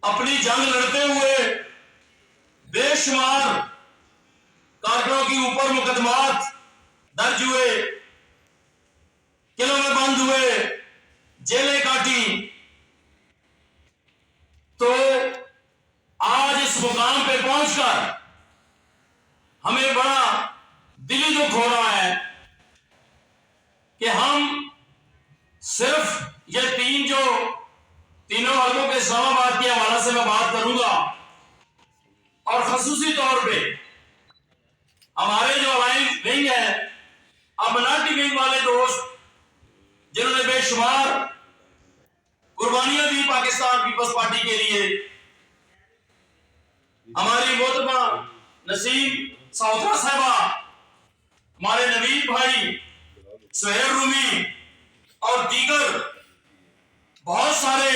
अपनी जंग लड़ते हुए बेशुमार कारकुनों के ऊपर मुकदमात दर्ज हुए, किलों में बंद हुए, जेलें काटी। तो आज इस मुकाम पे पहुंचकर हमें बड़ा दिली दुख हो रहा है कि हम सिर्फ ये तीनों हलकों के इस्लामाबाद के हवाले से मैं बात करूंगा, और खसूसी तौर पे हमारे जो अलायंस विंग है, अब मिनाटी विंग वाले दोस्त जिन्होंने बेशुमार कुर्बानियां दी पाकिस्तान पीपल्स पार्टी के लिए, हमारी मोहतरमा नसीम साउथरा साहबा, हमारे नवीद भाई, सुहेल रूमी और दीगर बहुत सारे